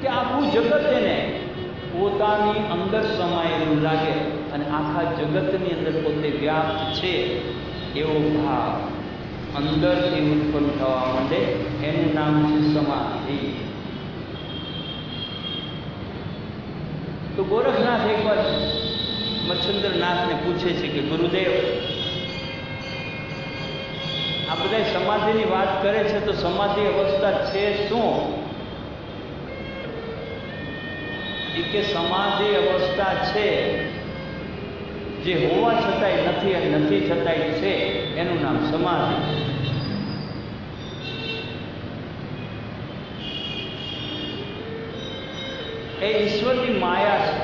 કે આખું જગત એને પોતાની અંદર સમાયેલું લાગે અને આખા જગતની અંદર પોતે વ્યાપ્ત છે એવો ભાવ અંદરથી ઉત્પન્ન થવા માંડે, એનું નામ છે સમાધિ. તો ગોરખનાથ એકવાર મચ્છન્દ્રનાથને પૂછે છે કે ગુરુદેવ, આ બધા સમાધિની વાત કરે છે તો સમાધિ અવસ્થા છે શું? કે સમાધિ અવસ્થા છે જે હોવા છતાંય નથી અને નથી છતાંય છે, એનું નામ સમાધિ. એ ઈશ્વરની માયા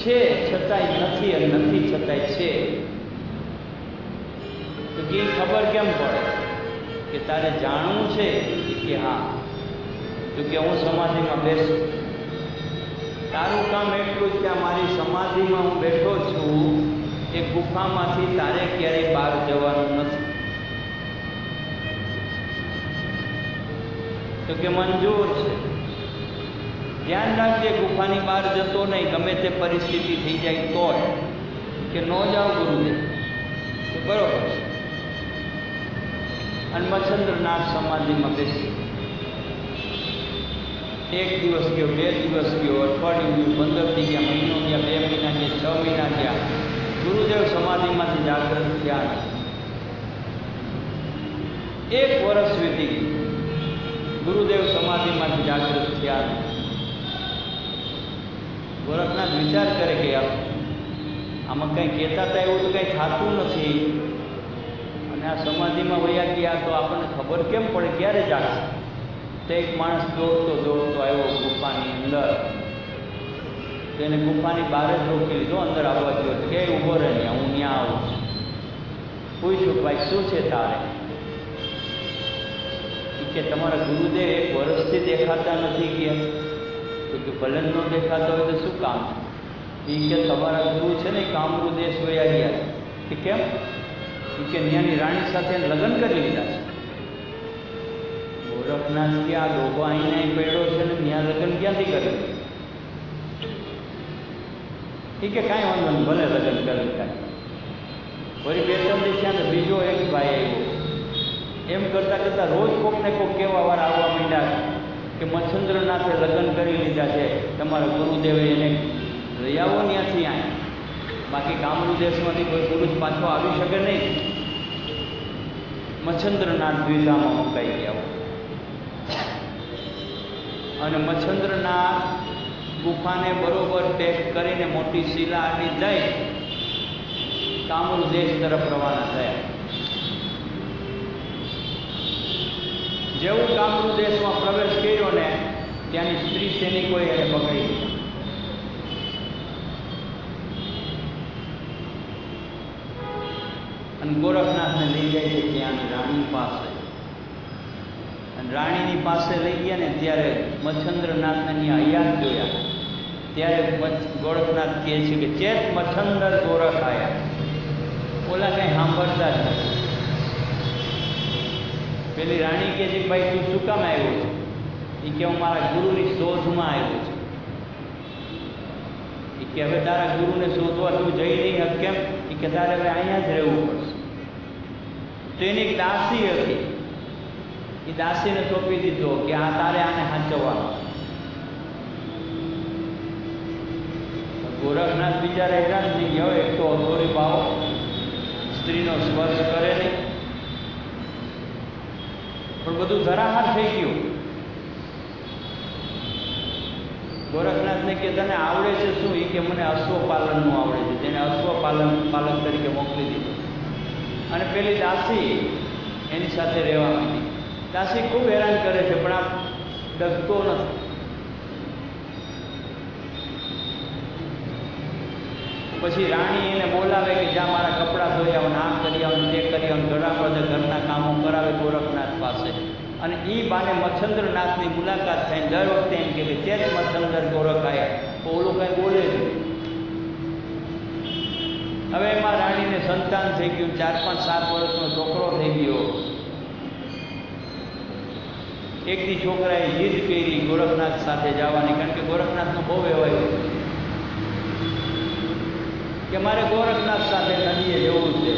છે છતાંય નથી અને નથી છતાંય છે. તો કે ખબર કેમ પડે? કે તારે જાણવું છે કે હા, તો કે હું સમાધિમાં બેસું. તારું કામ એટલું જ કે મારી સમાધિમાં હું બેઠો છું, એ ગુફામાંથી તારે ક્યારેય બહાર જવાનું નથી. તો કે મંજૂર છે, ધ્યાન રાખજે ગુફાની બહાર જતો નહીં, ગમે તે પરિસ્થિતિ થઈ જાય તોય. કે ન જાઓ ગુરુદેવ. તો બરોબર છે. અને મચ્છન્દ્રનાથ સમાધિમાં બેસી. એક દિવસ ગયો, 2 દિવસ ગયો, અઠવાડિયું ગયું, 15 દી ગયા, મહિનો ગયા, 2 મહિના ગયા, 6 મહિના ગયા. ગુરુદેવ સમાધિમાંથી જાગૃત થયા નથી. 1 વર્ષ વીતી ગયું, ગુરુદેવ સમાધિમાંથી જાગૃત થયા નથી. ગોરખનાથ વિચાર કરે કે આમાં કંઈ કહેતા હતા એવું તો કંઈ થતું નથી, અને આ સમાધિમાં વયા ગયા તો આપણને ખબર કેમ પડે ક્યારે જાગશે? તો એક માણસ દોડતો દોડતો આવ્યો ગુફાની અંદર. તેને ગુફાની બહાર જ રોકી લીધો, અંદર આવવા જોયો. કે ઊભો રહે ને, હું ત્યાં આવું છું. પૂછ્યું, ભાઈ શું છે તારે? કે તમારા ગુરુદેવ 1 વર્ષથી દેખાતા નથી ગયા. તો કે ભલે ન દેખાતા હોય તો શું કામ? એ કે તમારા ગુરુ છે ને કામરૂ દેશ વયા ગયા. કે કેમ? કે ત્યાંની રાણી સાથે લગ્ન કરી લીધા છે. ગોરખનાથ કે આ ડોબો અહીં પડ્યો છે ને ત્યાં લગ્ન ક્યાંથી કર્યું? એ કે કાંઈ વાંધો નહીં, ભલે લગ્ન કરી કાંઈ. વળી 2-3 દિવસ ત્યાં તો બીજો એક ભાઈ આવ્યો. એમ કરતાં કરતાં રોજ કોક ને કોક કહેવા વાળા આવવા માંડ્યા કે મચ્છન્દ્રનાથે લગ્ન કરી લીધા છે, તમારા ગુરુદેવે એને લઈ આવો ત્યાંથી આ. બાકી કામરૂ દેશમાંથી કોઈ પુરુષ પાછો આવી શકે નહીં. મચ્છન્દ્રનાથ દ્વિધામાં મુકાઈ ગયા. અને મચ્છન્દ્રનાથ ગુફાને બરોબર ટેક કરીને મોટી શિલા આડી જઈ કામરૂ દેશ તરફ રવાના થયા. જેવું કામરૂ દેશમાં પ્રવેશ કર્યો ને, ત્યાંની સ્ત્રી સૈનિકોએ એને પકડી લીધા. અને ગોરખનાથને લઈ જાય છે ત્યાંની રાણી પાસે. અને રાણીની પાસે લઈ ગયા ને ત્યારે મચ્છન્દ્રનાથને ત્યાં હયાત જોયા. ત્યારે ગોરખનાથ કહે છે કે ચેત મચ્છન્દર ગોરખ આયા. ઓલા કંઈ સાંભળતા જ નથી. પેલી રાણી કહે છે કે ભાઈ તું શું કામ આવ્યો છે? એ કે હું મારા ગુરુની શોધમાં આવ્યો છું. એ કે હવે તારા ગુરુને શોધવા તું જઈ નહીં હક કેમ? એ કે તારે હવે અહીંયા જ રહેવું પડશે. તો એની એક દાસી હતી, એ દાસીને સોંપી દીધો કે આ તારે આને સાચવવાનો. ગોરખનાથ બિચારા હેરાન થઈ ગયા. એક તો અઘોરી ભાવ, સ્ત્રીનો સ્પર્શ કરે નહીં, પણ બધું ધરાહાર થઈ ગયું. ગોરખનાથને કે તને આવડે છે શું? એ કે મને અશ્વપાલનનું આવડે છે. તેને અશ્વપાલક તરીકે મોકલી દીધો. અને પેલી દાસી એની સાથે રહેવા માંડી. દાસી ખૂબ હેરાન કરે છે પણ આ ડગતો નથી. પછી રાણી એને બોલાવે કે જ્યાં મારા કપડાં ધોઈ આવો, આ કરી આવો, તે કરી આવો, ઘણા બધા ઘરના કામો કરાવે ગોરખનાથ પાસે. અને એ બાને મચ્છન્દ્રનાથની મુલાકાત થઈને દર વખતે એમ કે ચેત મચ્છન્દર ગોરખ આવ્યા. તો ઓલું કંઈ બોલે જ નહીં. હવે એમાં રાણીને સંતાન થઈ ગયું, 4-5-7 વર્ષનો છોકરો થઈ ગયો. તો એક દી છોકરાએ જીદ કરી ગોરખનાથ સાથે જવાની, કારણ કે ગોરખનાથનો બહુ વ્યવહાર કે મારે ગોરખનાથ સાથે નદીએ જવું છે,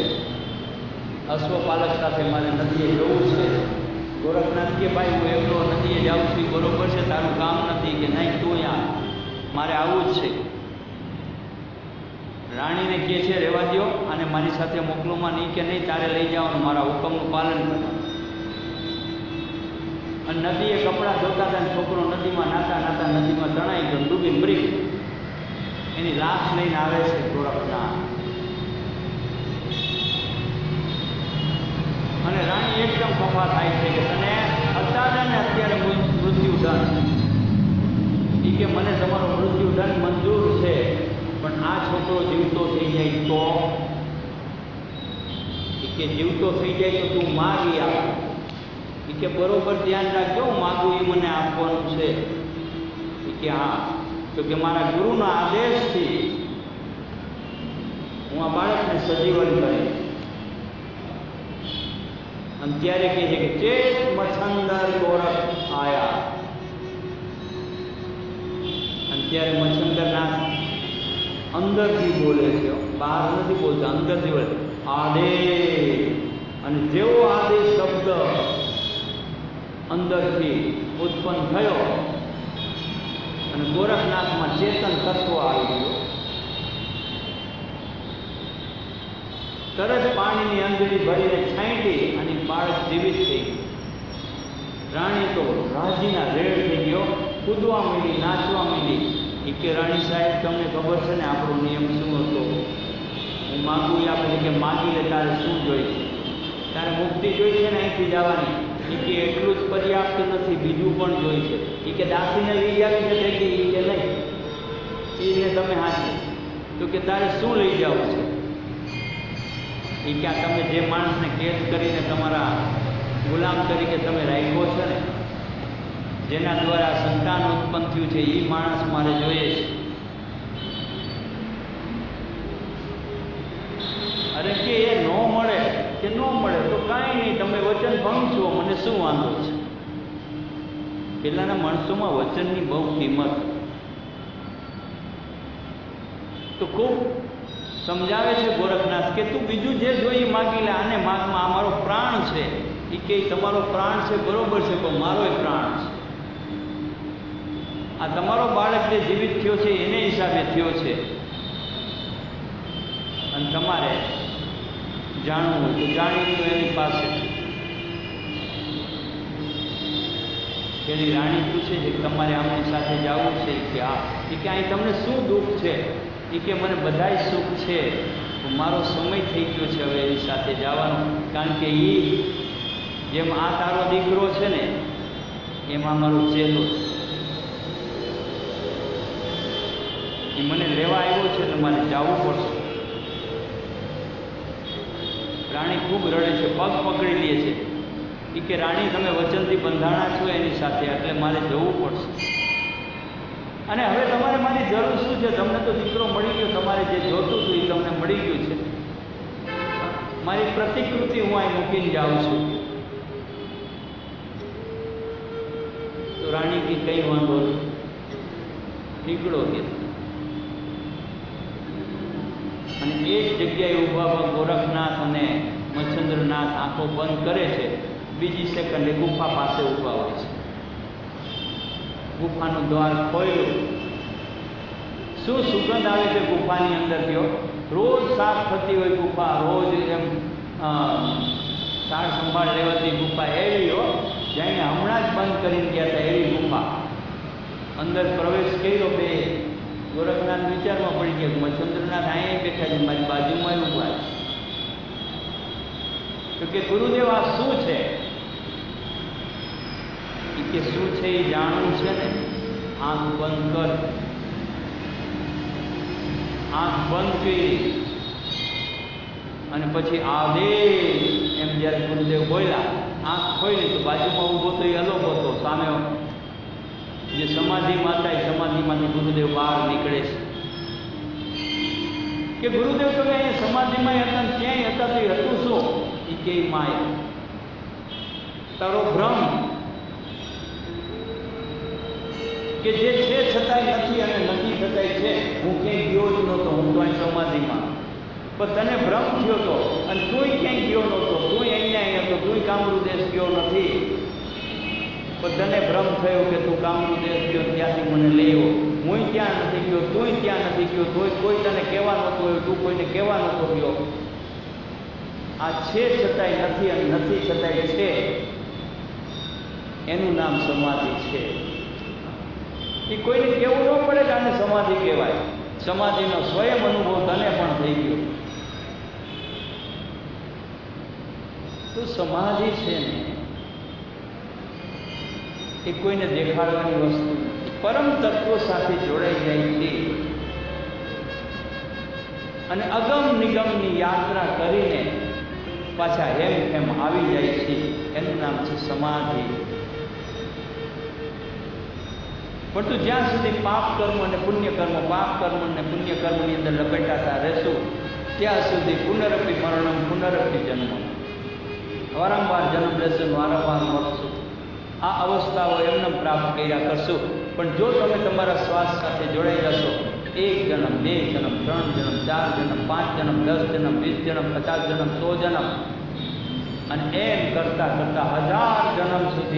અશ્વપાલક સાથે મારે નદીએ જવું છે. ગોરખનાથ કે ભાઈ હું એકલો નદીએ જાઉં છું, બરોબર છે, તારું કામ નથી. કે નહીં, તું અહીંયા મારે આવવું જ છે. રાણીને કહે છે રહેવા દો, અને મારી સાથે મોકલોમાં નહીં કે નહીં, તારે લઈ જવાનું, મારા હુકમનું પાલન કરવાનું. અને નદીએ કપડાં ધોતા હતા, છોકરો નદીમાં નાતા નાતા નદીમાં તણાઈ ગયો, ડૂબી મરી ગયો. એની લાશ લઈને આવે છે ગોરખનાથ, અને રાણી એકદમ ખફા થાય છે કે તને અત્યારે ને અત્યારે મૃત્યુદંડ, એ કે મને તમારો મૃત્યુદંડ મંજૂર છે, પણ આ છોકરો જીવતો થઈ જાય તો, એ કે જીવતો થઈ જાય તો તું માગી આપ. એ કે બરોબર ધ્યાન રાખજો, હું માગું એ મને આપવાનું છે. એ કે હા. તો કે મારા ગુરુના આદેશથી હું આ બાળકને સજીવન કરીશ. અને ત્યારે કહે છે કે ચેત મચ્છંદર ગોરખ આયા. અને ત્યારે મચ્છંદરનાથ અંદરથી બોલે છે, બહાર નથી બોલતા, અંદરથી બોલે આદેશ. અને જેવો આદેશ શબ્દ અંદરથી ઉત્પન્ન થયો અને ગોરખનાથમાં ચેતન તત્વ આવી ગયો. તરત પાણીની અંજળી ભરીને છાંટી અને બાળક જીવિત થઈ ગયું. રાણી તો રાજીના રેડ થઈ ગયો, કૂદવા માંડી, નાચવા માંડી. એ કે રાણી સાહેબ તમને ખબર છે ને આપણો નિયમ શું હતો? હું માગું એ આપણે કે માગી લે, તારે શું જોઈએ? તારે મુક્તિ જોઈ છે ને અહીંથી જવાની? એ કે એટલું જ પર્યાપ્ત નથી, બીજું પણ જોઈ છે. એ કે દાસીને લઈ આવી શકે કે એ કે નહીં, એને તમે હાચી. તો કે તારે શું લઈ જવું છે? એ કે આ તમે જે માણસને કેદ કરીને તમારા ગુલામ તરીકે તમે રાખ્યો છે ને, જેના દ્વારા સંતાન ઉત્પન્ન થયું છે, એ માણસ મારે જોઈએ છે. અરે કે એ ન મળે કે ન મળે તો કાંઈ નહીં, તમે વચન ભંગ છો, મને શું વાંધો છે? પહેલાના માણસોમાં વચનની બહુ કિંમત. તો ખૂબ સમજાવે છે ગોરખનાથ કે તું બીજું જે જોઈએ માગી લે, આને માગમાં આ મારો પ્રાણ છે. એ કે તમારો પ્રાણ છે બરોબર છે, પણ મારો એ પ્રાણ છે. આ તમારો બાળક જે જીવિત થયો છે એને હિસાબે થયો છે, અને તમારે જાણવું હોય તો જાણી લો એની પાસે. પેલી રાણી પૂછે છે કે તમારે આમની સાથે જવું છે? કે હા. એ કે અહીં તમને શું દુઃખ છે? એ કે મને બધાય સુખ છે, મારો સમય થઈ ગયો છે હવે એની સાથે જવાનો. કારણ કે એ જેમ આ તારો દીકરો છે ને, એમાં મારો ચેલો છે. એ મને લેવા આવ્યો છે તો મારે જવું પડશે. રાણી ખૂબ રડે છે, પગ પકડી લે છે. એ કે રાણી તમે વચનથી બંધાણા છો એની સાથે, એટલે મારે જવું પડશે. અને હવે તમારે મારી જરૂર શું છે? તમને તો દીકરો મળી ગયો, તમારે જે જોતું હતું એ તમને મળી ગયું છે. મારી પ્રતિકૃતિ હું અહીં મૂકીને જાઉં છું. તો રાણી કે કઈ વાંધો નહીં, નીકળો કે. અને એ જ જગ્યાએ ઊભા ગોરખનાથ અને મચ્છન્દ્રનાથ આંખો બંધ કરે છે. બીજી સેકન્ડે ગુફા પાસે ઊભા હોય છે. ગુફાનું દ્વાર ખોલ્યું. શું સુગંધ આવે છે ગુફાની અંદર? ગયો રોજ સાફ થતી હોય ગુફા, રોજ એમ સાર સંભાળ લેવાતી ગુફા એવી હો, જાણે હમણાં જ બંધ કરીને ગયા હતા એવી ગુફા. અંદર પ્રવેશ કર્યો. બે ગોરખનાથ વિચારમાં પડી ગયા, મચ્છન્દ્રનાથ અહીંયા બેઠા છે, મારી બાજુમાં ઊભા છે. તો કે ગુરુદેવ આ શું છે? કે શું છે એ જાણવું છે ને, આંખ બંધ કર. આંખ બંધ કરી અને પછી આદેશ એમ જ્યારે ગુરુદેવ બોલ્યા, આંખ ખોલી તો બાજુમાં ઊભો તો એ અલોપ હતો. સામે જે સમાધિમાં હતા એ સમાધિમાંથી ગુરુદેવ બહાર નીકળે છે. કે ગુરુદેવ તમે અહીંયા સમાધિમાં હતા, ક્યાંય હતા તો એ હતું શું? એ કે માયા, તારો ભ્રમ. કે જે છે છતાંય નથી અને નથી છતાંય છે. હું ક્યાંય ગયો જ નહોતો, હું તો અહીં સમાધિમાં, પણ તને ભ્રમ થયો હતો અને તુંય ક્યાંય ગયો નહોતો, તુંય અહીંયા હતો, તુંય કામરૂ દેશ ગયો નથી, પણ તને ભ્રમ થયો કે તું કામરૂ દેશ ગયો ત્યાંથી મને લઈ આવ્યો. હું ત્યાં નથી ગયો, તુંય ત્યાં નથી ગયો, તોય કોઈ તને કહેવા નહોતું આવ્યું, તું કોઈને કહેવા નહોતો ગયો. આ છે છતાંય નથી અને નથી છતાંય છે, એનું નામ સમાધિ છે. એ કોઈને કહેવું ન પડે કે આને સમાધિ કહેવાય. સમાધિનો સ્વયં અનુભવ તને પણ થઈ ગયો. તો સમાધિ છે ને એ કોઈને દેખાડવાની વસ્તુ નથી. પરમ તત્વો સાથે જોડાઈ જાય છે અને અગમ નિગમની યાત્રા કરીને પાછા હેમ આવી જાય છે. એનું નામ છે સમાધિ. પરંતુ જ્યાં સુધી પાપ કર્મ અને પુણ્ય કર્મ, પાપ કર્મ અને પુણ્ય કર્મની અંદર લપેટાતા રહેશું ત્યાં સુધી પુનરપી મરણમ પુનરપી જન્મ, વારંવાર જન્મ લેશું, વારંવાર મરશું. આ અવસ્થાઓ એમને પ્રાપ્ત કર્યા કરશું. પણ જો તમે તમારા શ્વાસ સાથે જોડાઈ જશો, 1 જન્મ, 2 જન્મ, 3 જન્મ, 4 જન્મ, 5 જન્મ, 10 જન્મ, 20 જન્મ, 50 જન્મ, 100 જન્મ, અને એમ કરતા કરતા 1000 જન્મ સુધી